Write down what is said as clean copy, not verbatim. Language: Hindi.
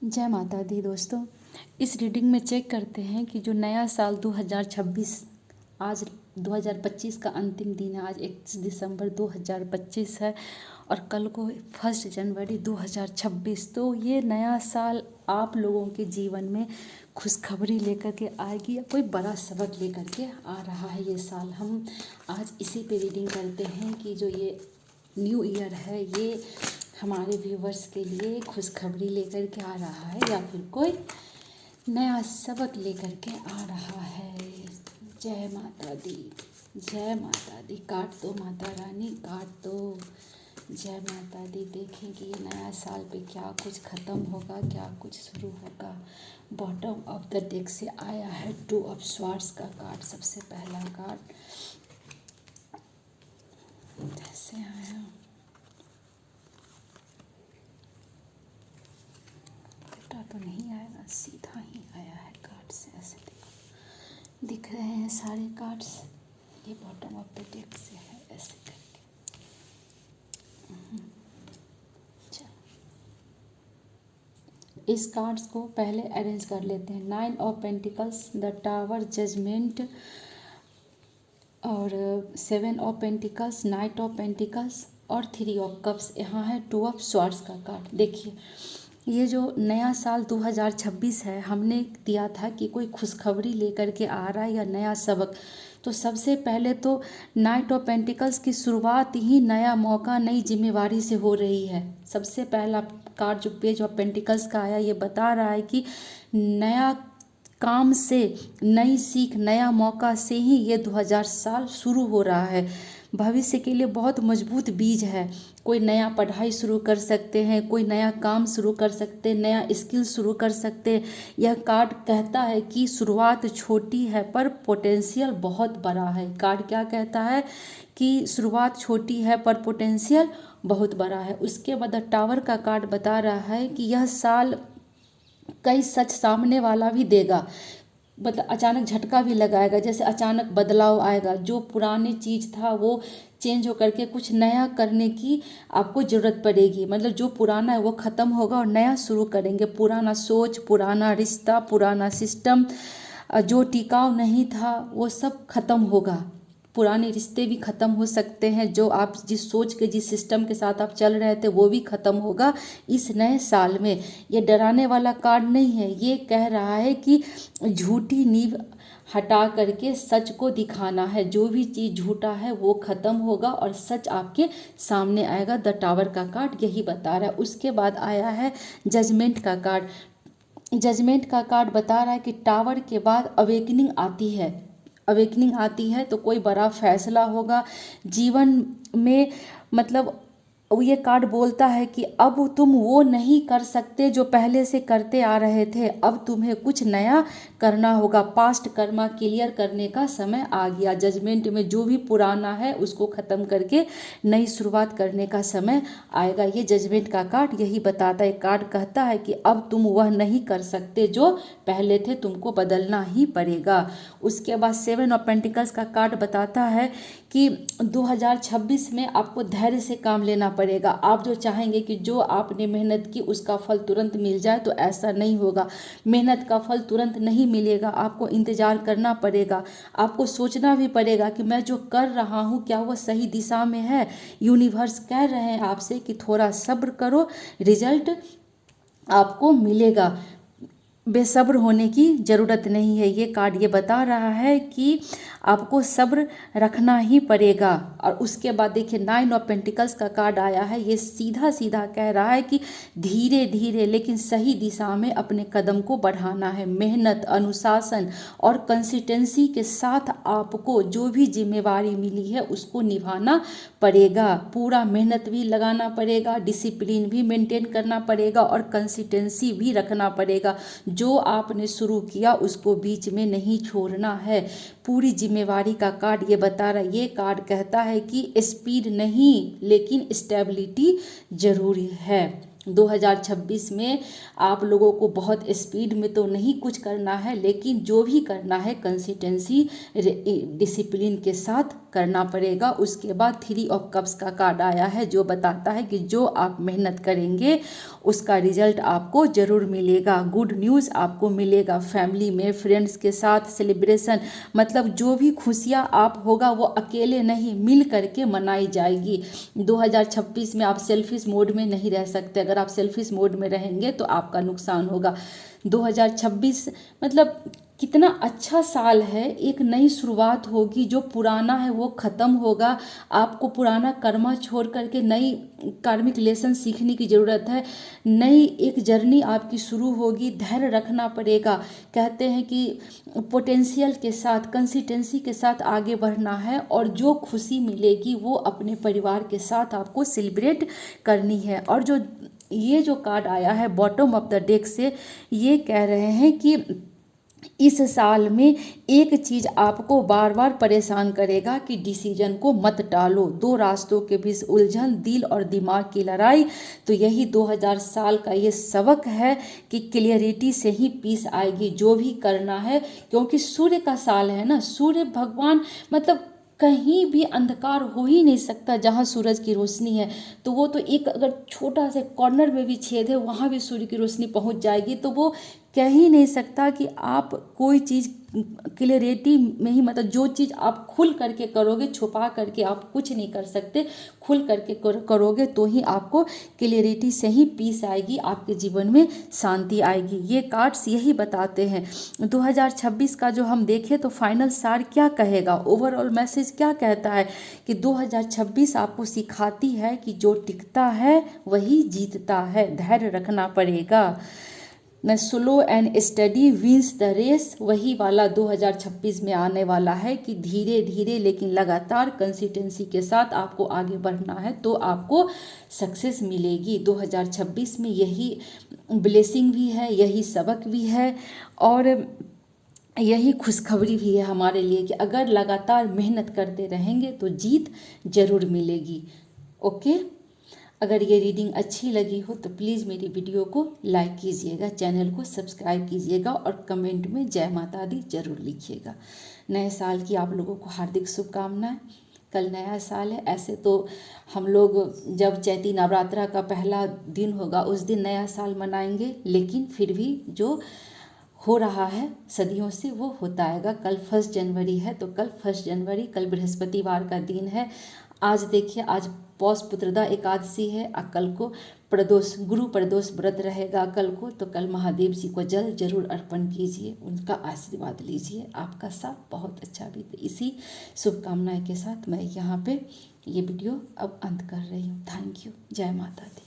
जय माता दी दोस्तों। इस रीडिंग में चेक करते हैं कि जो नया साल 2026, आज 2025 का अंतिम दिन है। आज 31 दिसंबर 2025 है और कल को 1 जनवरी 2026। तो ये नया साल आप लोगों के जीवन में खुशखबरी लेकर के आएगी या कोई बड़ा सबक लेकर के आ रहा है। ये साल हम आज इसी पे रीडिंग करते हैं कि जो ये न्यू ईयर है ये हमारे व्यूवर्स के लिए खुशखबरी लेकर के आ रहा है या फिर कोई नया सबक लेकर के आ रहा है। जय माता दी, जय माता दी। काट दो माता रानी, काट दो। जय माता दी। देखें कि ये नया साल पे क्या कुछ ख़त्म होगा, क्या कुछ शुरू होगा। बॉटम ऑफ द डेक से आया है 2 ऑफ स्वॉर्ड्स का कार्ड। सबसे पहला कार्ड ऐसे आया, तो नहीं आएगा, सीधा ही आया है कार्ड से। ऐसे देखो, दिख रहे हैं सारे कार्ड्स। ये बॉटम ऑफ द डेक से है, ऐसे करके। चलो, इस कार्ड्स को पहले अरेंज कर लेते हैं। 9 of pentacles, the tower, judgement और 7 of pentacles, knight of pentacles और 3 ऑफ कप्स। यहाँ है 2 ऑफ स्वॉर्ड्स का कार्ड। देखिए, ये जो नया साल 2026 है, हमने दिया था कि कोई खुशखबरी लेकर के आ रहा है या नया सबक। तो सबसे पहले तो नाइट ऑफ पेंटिकल्स की शुरुआत ही नया मौका, नई जिम्मेवारी से हो रही है। सबसे पहला कार्ड जो पेज ऑफ पेंटिकल्स का आया, ये बता रहा है कि नया काम से, नई सीख, नया मौका से ही ये 2000 साल शुरू हो रहा है। भविष्य के लिए बहुत मजबूत बीज है। कोई नया पढ़ाई शुरू कर सकते हैं, कोई नया काम शुरू कर सकते हैं, नया स्किल शुरू कर सकते हैं। यह कार्ड कहता है कि शुरुआत छोटी है पर पोटेंशियल बहुत बड़ा है। कार्ड क्या कहता है कि शुरुआत छोटी है पर पोटेंशियल बहुत बड़ा है। उसके बाद टावर का कार्ड बता रहा है कि यह साल कई सच सामने वाला भी देगा। मतलब अचानक झटका भी लगाएगा, जैसे अचानक बदलाव आएगा। जो पुरानी चीज़ था वो चेंज होकर के कुछ नया करने की आपको ज़रूरत पड़ेगी। मतलब जो पुराना है वो ख़त्म होगा और नया शुरू करेंगे। पुराना सोच, पुराना रिश्ता, पुराना सिस्टम, जो टिकाऊ नहीं था वो सब ख़त्म होगा। पुराने रिश्ते भी ख़त्म हो सकते हैं। जो आप जिस सोच के, जिस सिस्टम के साथ आप चल रहे थे वो भी ख़त्म होगा इस नए साल में। ये डराने वाला कार्ड नहीं है, ये कह रहा है कि झूठी नींव हटा करके सच को दिखाना है। जो भी चीज़ झूठा है वो ख़त्म होगा और सच आपके सामने आएगा। द टावर का कार्ड यही बता रहा है। उसके बाद आया है जजमेंट का कार्ड। जजमेंट का कार्ड बता रहा है कि टावर के बाद अवेकनिंग आती है। अवेकनिंग आती है तो कोई बड़ा फैसला होगा जीवन में। मतलब ये कार्ड बोलता है कि अब तुम वो नहीं कर सकते जो पहले से करते आ रहे थे। अब तुम्हें कुछ नया करना होगा। पास्ट कर्मा क्लियर करने का समय आ गया। जजमेंट में जो भी पुराना है उसको ख़त्म करके नई शुरुआत करने का समय आएगा। ये जजमेंट का कार्ड यही बताता है। कार्ड कहता है कि अब तुम वह नहीं कर सकते जो पहले थे, तुमको बदलना ही पड़ेगा। उसके बाद 7 ऑफ पेंटिकल्स का कार्ड बताता है कि 2026 में आपको धैर्य से काम लेना पड़ेगा। आप जो चाहेंगे कि जो आपने मेहनत की उसका फल तुरंत मिल जाए, तो ऐसा नहीं होगा। मेहनत का फल तुरंत नहीं मिलेगा, आपको इंतज़ार करना पड़ेगा। आपको सोचना भी पड़ेगा कि मैं जो कर रहा हूँ क्या वह सही दिशा में है। यूनिवर्स कह रहे हैं आपसे कि थोड़ा सब्र करो, रिजल्ट आपको मिलेगा। बेसब्र होने की ज़रूरत नहीं है। ये कार्ड ये बता रहा है कि आपको सब्र रखना ही पड़ेगा। और उसके बाद देखिए 9 ऑफ पेंटिकल्स का कार्ड आया है। ये सीधा सीधा कह रहा है कि धीरे धीरे लेकिन सही दिशा में अपने कदम को बढ़ाना है। मेहनत, अनुशासन और कंसिस्टेंसी के साथ आपको जो भी जिम्मेवारी मिली है उसको निभाना पड़ेगा। पूरा मेहनत भी लगाना पड़ेगा, डिसिप्लिन भी मेंटेन करना पड़ेगा और कंसिस्टेंसी भी रखना पड़ेगा। जो आपने शुरू किया उसको बीच में नहीं छोड़ना है। पूरी जिम्मेवारी का कार्ड ये बता रहा है। ये कार्ड कहता है कि स्पीड नहीं लेकिन स्टेबिलिटी जरूरी है। 2026 में आप लोगों को बहुत स्पीड में तो नहीं कुछ करना है, लेकिन जो भी करना है कंसिस्टेंसी, डिसिप्लिन के साथ करना पड़ेगा। उसके बाद 3 ऑफ कप्स का कार्ड आया है जो बताता है कि जो आप मेहनत करेंगे उसका रिजल्ट आपको ज़रूर मिलेगा। गुड न्यूज़ आपको मिलेगा। फैमिली में फ्रेंड्स के साथ सेलिब्रेशन, मतलब जो भी खुशियाँ आप होगा वो अकेले नहीं, मिल करके मनाई जाएगी। 2026 में आप सेल्फिश मोड में नहीं रह सकते। अगर आप सेल्फिश मोड में रहेंगे तो आपका नुकसान होगा। 2026 मतलब कितना अच्छा साल है, एक नई शुरुआत होगी। जो पुराना है वो ख़त्म होगा। आपको पुराना कर्मा छोड़ करके नई कार्मिक लेसन सीखने की ज़रूरत है। नई एक जर्नी आपकी शुरू होगी। धैर्य रखना पड़ेगा। कहते हैं कि पोटेंशियल के साथ, कंसिस्टेंसी के साथ आगे बढ़ना है और जो खुशी मिलेगी वो अपने परिवार के साथ आपको सेलिब्रेट करनी है। और जो ये जो कार्ड आया है बॉटम ऑफ द डेक से, ये कह रहे हैं कि इस साल में एक चीज़ आपको बार बार परेशान करेगा कि डिसीजन को मत टालो। 2 रास्तों के बीच उलझन, दिल और दिमाग की लड़ाई। तो यही 2000 साल का ये सबक है कि क्लियरिटी से ही पीस आएगी जो भी करना है। क्योंकि सूर्य का साल है ना, सूर्य भगवान, मतलब कहीं भी अंधकार हो ही नहीं सकता जहाँ सूरज की रोशनी है। तो वो तो एक अगर छोटा से कॉर्नर में भी छेद है वहाँ भी सूर्य की रोशनी पहुँच जाएगी। तो वो कह ही नहीं सकता कि आप कोई चीज़ क्लियरिटी में ही, मतलब जो चीज़ आप खुल करके करोगे, छुपा करके आप कुछ नहीं कर सकते। खुल करके करोगे तो ही आपको क्लियरिटी से ही पीस आएगी, आपके जीवन में शांति आएगी। ये कार्ड्स यही बताते हैं। 2026 का जो हम देखें तो फाइनल सार क्या कहेगा, ओवरऑल मैसेज क्या कहता है कि 2026 आपको सिखाती है कि जो टिकता है वही जीतता है। धैर्य रखना पड़ेगा। न slow and steady wins the race, वही वाला 2026 में आने वाला है कि धीरे धीरे लेकिन लगातार कंसिस्टेंसी के साथ आपको आगे बढ़ना है तो आपको सक्सेस मिलेगी। 2026 में यही ब्लेसिंग भी है, यही सबक भी है और यही खुशखबरी भी है हमारे लिए कि अगर लगातार मेहनत करते रहेंगे तो जीत ज़रूर मिलेगी। ओके, अगर ये रीडिंग अच्छी लगी हो तो प्लीज़ मेरी वीडियो को लाइक कीजिएगा, चैनल को सब्सक्राइब कीजिएगा और कमेंट में जय माता दी जरूर लिखिएगा। नए साल की आप लोगों को हार्दिक शुभकामनाएं। कल नया साल है। ऐसे तो हम लोग जब चैती नवरात्रा का पहला दिन होगा उस दिन नया साल मनाएंगे, लेकिन फिर भी जो हो रहा है सदियों से वो होता आएगा। कल 1 जनवरी है तो कल 1 जनवरी, कल बृहस्पतिवार का दिन है। आज देखिए, आज पौष पुत्रदा एकादशी है और कल को प्रदोष, गुरु प्रदोष व्रत रहेगा कल को। तो कल महादेव जी को जल जरूर अर्पण कीजिए, उनका आशीर्वाद लीजिए, आपका साथ बहुत अच्छा बीते। इसी शुभकामनाएं के साथ मैं यहाँ पे ये वीडियो अब अंत कर रही हूँ। Thank you. जय माता दी।